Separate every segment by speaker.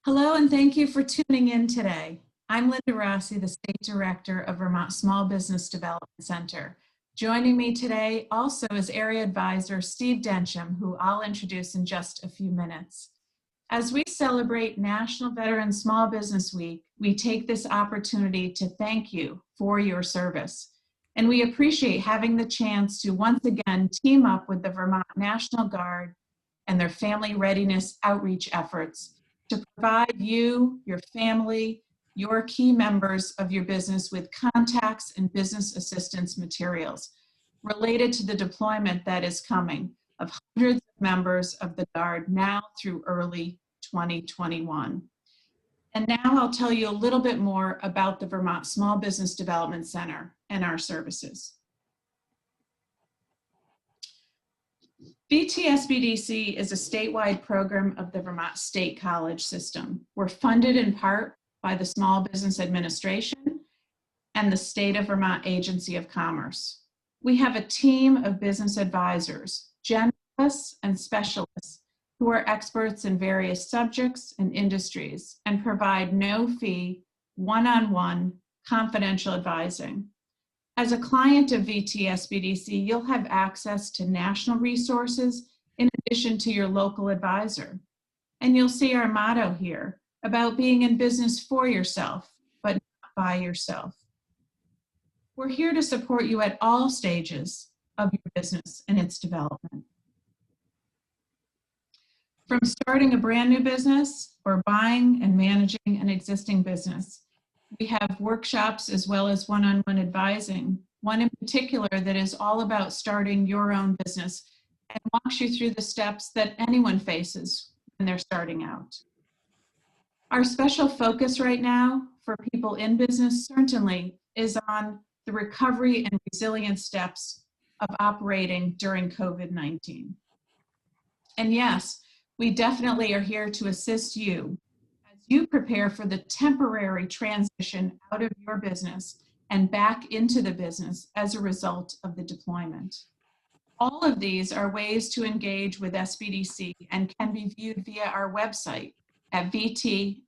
Speaker 1: Hello, and thank you for tuning in today. I'm Linda Rossi, the State Director of Vermont Small Business Development Center. Joining me today also is Area Advisor Steve Densham, who I'll introduce in just a few minutes. As we celebrate National Veteran Small Business Week, we take this opportunity to thank you for your service. And we appreciate having the chance to once again team up with the Vermont National Guard and their family readiness outreach efforts to provide you, your family, your key members of your business with contacts and business assistance materials related to the deployment that is coming of hundreds of members of the Guard now through early 2021. And now I'll tell you a little bit more about the Vermont Small Business Development Center and our services. VTSBDC is a statewide program of the Vermont State College System. We're funded in part by the Small Business Administration and the State of Vermont Agency of Commerce. We have a team of business advisors, generalists and specialists who are experts in various subjects and industries and provide no-fee, one-on-one confidential advising. As a client of VTSBDC, you'll have access to national resources in addition to your local advisor. And you'll see our motto here about being in business for yourself, but not by yourself. We're here to support you at all stages of your business and its development. From starting a brand new business or buying and managing an existing business, we have workshops as well as one-on-one advising, one in particular that is all about starting your own business and walks you through the steps that anyone faces when they're starting out. Our special focus right now for people in business certainly is on the recovery and resilience steps of operating during COVID-19. And yes, we definitely are here to assist you as you prepare for the temporary transition out of your business and back into the business as a result of the deployment. All of these are ways to engage with SBDC and can be viewed via our website at vtsbdc.org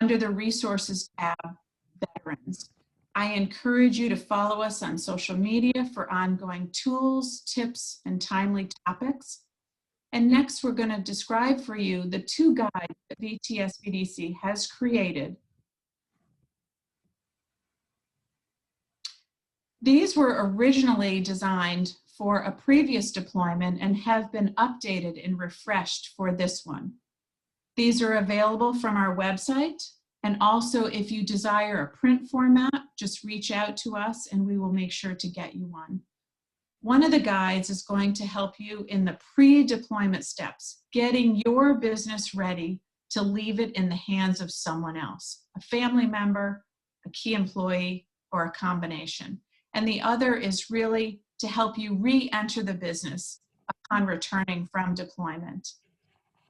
Speaker 1: under the Resources tab, Veterans. I encourage you to follow us on social media for ongoing tools, tips, and timely topics. And next, we're going to describe for you the two guides that VTSBDC has created. These were originally designed for a previous deployment and have been updated and refreshed for this one. These are available from our website. And also, if you desire a print format, just reach out to us and we will make sure to get you one. One of the guides is going to help you in the pre-deployment steps, getting your business ready to leave it in the hands of someone else, a family member, a key employee, or a combination. And the other is really to help you re-enter the business upon returning from deployment.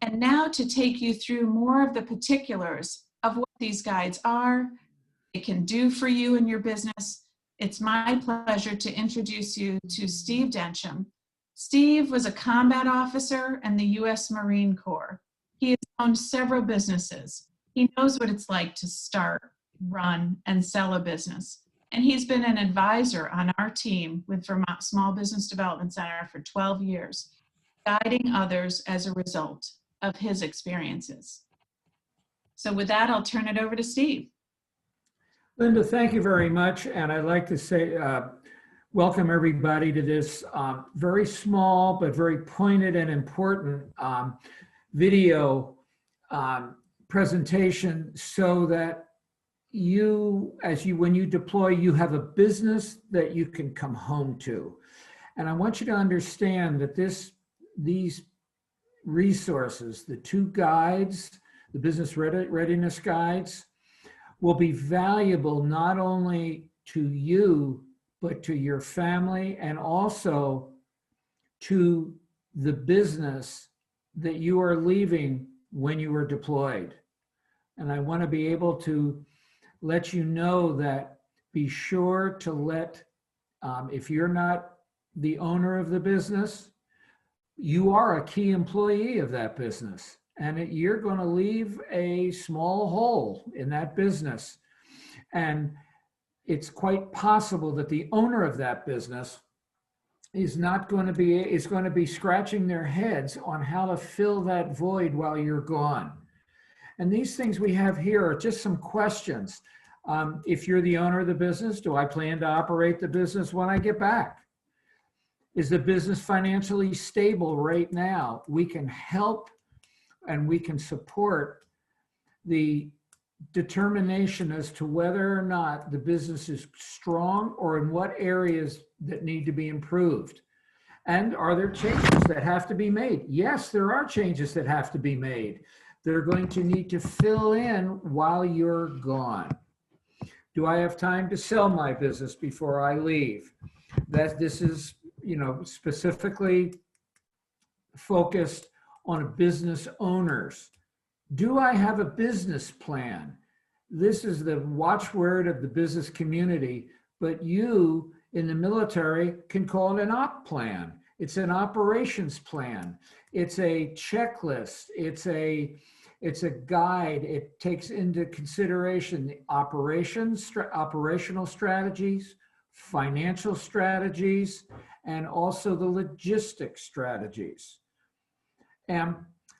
Speaker 1: And now to take you through more of the particulars of what these guides are, they can do for you in your business. It's my pleasure to introduce you to Steve Densham. Steve was a combat officer in the U.S. Marine Corps. He has owned several businesses. He knows what it's like to start, run, and sell a business. And he's been an advisor on our team with Vermont Small Business Development Center for 12 years, guiding others as a result of his experiences. So with that, I'll turn it over to Steve.
Speaker 2: Linda, thank you very much. And I'd like to say, welcome everybody to this very small but very pointed and important video presentation so that when you deploy, you have a business that you can come home to. And I want you to understand that these resources, the two guides, the business readiness guides, will be valuable not only to you, but to your family and also to the business that you are leaving when you are deployed. And I want to be able to let you know that be sure to let, if you're not the owner of the business, you are a key employee of that business. and you're going to leave a small hole in that business. And it's quite possible that the owner of that business is going to be scratching their heads on how to fill that void while you're gone. And these things we have here are just some questions. If you're the owner of the business, do I plan to operate the business when I get back? Is the business financially stable right now? We can help and we can support the determination as to whether or not the business is strong or in what areas that need to be improved. And are there changes that have to be made? Yes, there are changes that have to be made. They're going to need to fill in while you're gone. Do I have time to sell my business before I leave? This is, specifically focused on business owners. Do I have a business plan? This is the watchword of the business community, but you in the military can call it an op plan. It's an operations plan. It's a checklist. It's a guide. It takes into consideration the operational strategies, financial strategies, and also the logistics strategies. And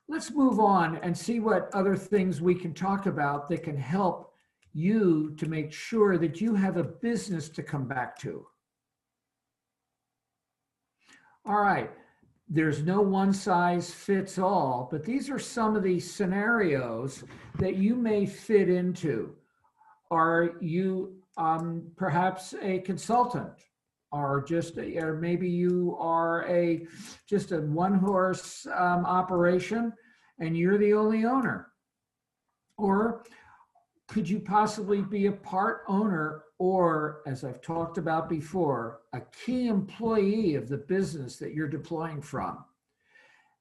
Speaker 2: let's move on and see what other things we can talk about that can help you to make sure that you have a business to come back to. All right, there's no one size fits all, but these are some of the scenarios that you may fit into. Are you perhaps a consultant? Or maybe you are just a one-horse operation and you're the only owner? Or could you possibly be a part owner or, as I've talked about before, a key employee of the business that you're deploying from?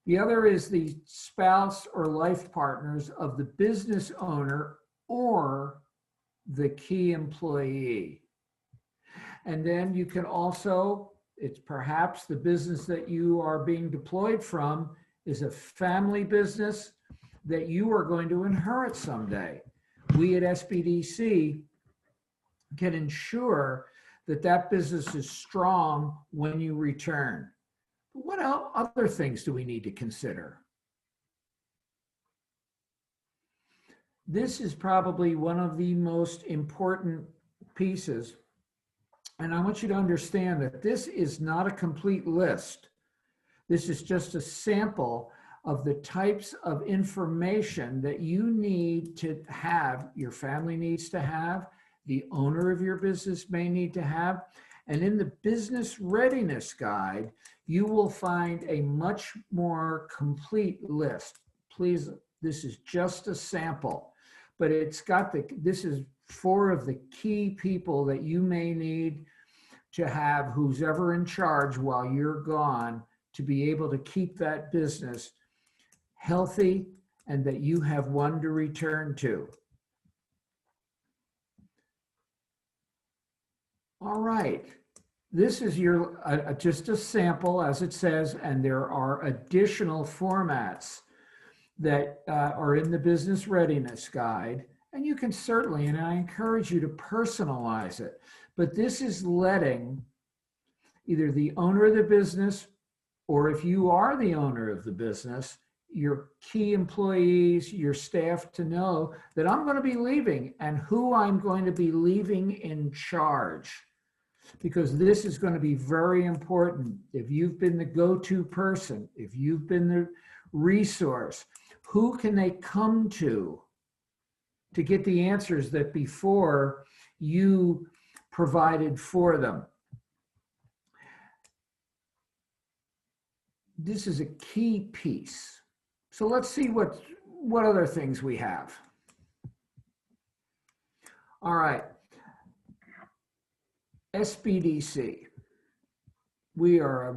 Speaker 2: The other is the spouse or life partners of the business owner or the key employee. And then you can also, it's perhaps the business that you are being deployed from is a family business that you are going to inherit someday. We at SBDC can ensure that that business is strong when you return. What other things do we need to consider? This is probably one of the most important pieces. And I want you to understand that this is not a complete list. This is just a sample of the types of information that you need to have, your family needs to have, the owner of your business may need to have. And in the business readiness guide, you will find a much more complete list. Please, this is just a sample, but it's got this is 4 of the key people that you may need to have, who's ever in charge while you're gone, to be able to keep that business healthy and that you have one to return to. All right, this is your just a sample, as it says, and there are additional formats that are in the business readiness guide. And you can certainly, and I encourage you to personalize it, but this is letting either the owner of the business, or if you are the owner of the business, your key employees, your staff, to know that I'm going to be leaving and who I'm going to be leaving in charge. Because this is going to be very important. If you've been the go-to person, if you've been the resource, who can they come to get the answers that before you provided for them? This is a key piece. So let's see what other things we have. All right. SBDC. We are a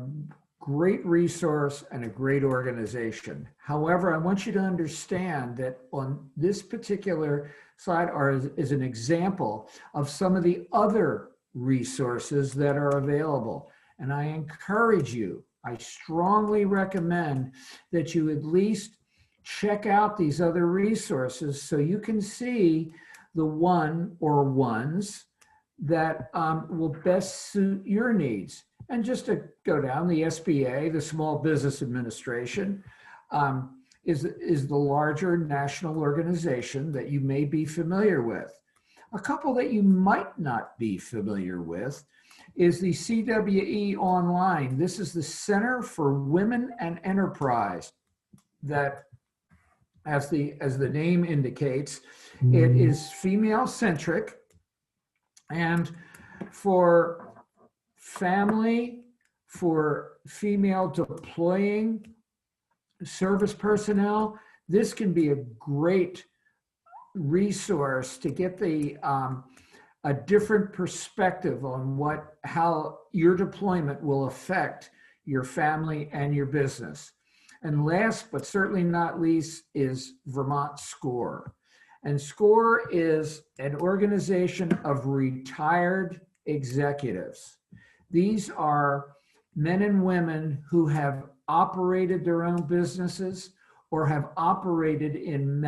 Speaker 2: great resource and a great organization. However, I want you to understand that on this particular slide is an example of some of the other resources that are available. And I encourage you, I strongly recommend that you at least check out these other resources so you can see the one or ones that will best suit your needs. And just to go down, the SBA, the Small Business Administration, is the larger national organization that you may be familiar with. A couple that you might not be familiar with is the CWE Online. This is the Center for Women and Enterprise that, as the name indicates, it is female-centric, and for family, for female deploying service personnel, this can be a great resource to get a different perspective on how your deployment will affect your family and your business. And last but certainly not least is Vermont SCORE. And SCORE is an organization of retired executives. These are men and women who have operated their own businesses or have operated in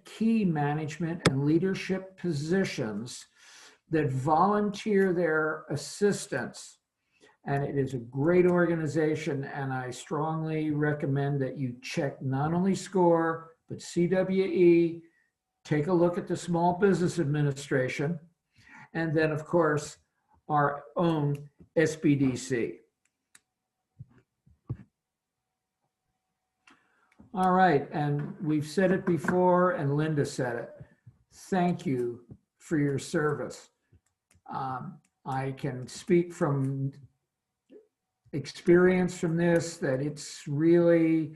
Speaker 2: key management and leadership positions that volunteer their assistance. And it is a great organization, and I strongly recommend that you check not only SCORE, but CWE, take a look at the Small Business Administration, and then, of course, our own SBDC. All right, and we've said it before, and Linda said it. Thank you for your service. I can speak from experience from this that it's really,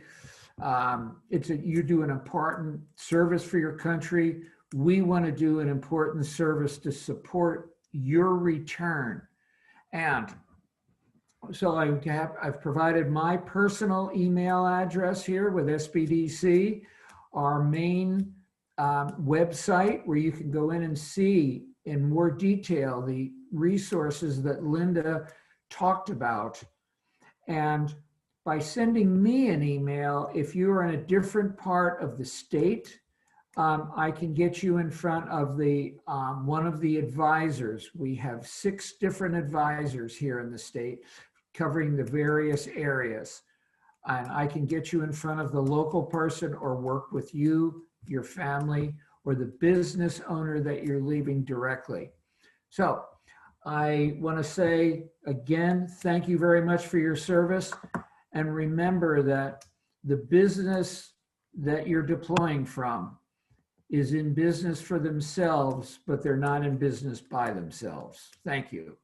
Speaker 2: you do an important service for your country. We want to do an important service to support your return. And so I've provided my personal email address here with SBDC, our main website where you can go in and see in more detail the resources that Linda talked about. And by sending me an email, if you're in a different part of the state, I can get you in front of one of the advisors. We have 6 different advisors here in the state covering the various areas. And I can get you in front of the local person or work with you, your family, or the business owner that you're leaving directly. So I want to say again, thank you very much for your service. And remember that the business that you're deploying from is in business for themselves, but they're not in business by themselves. Thank you.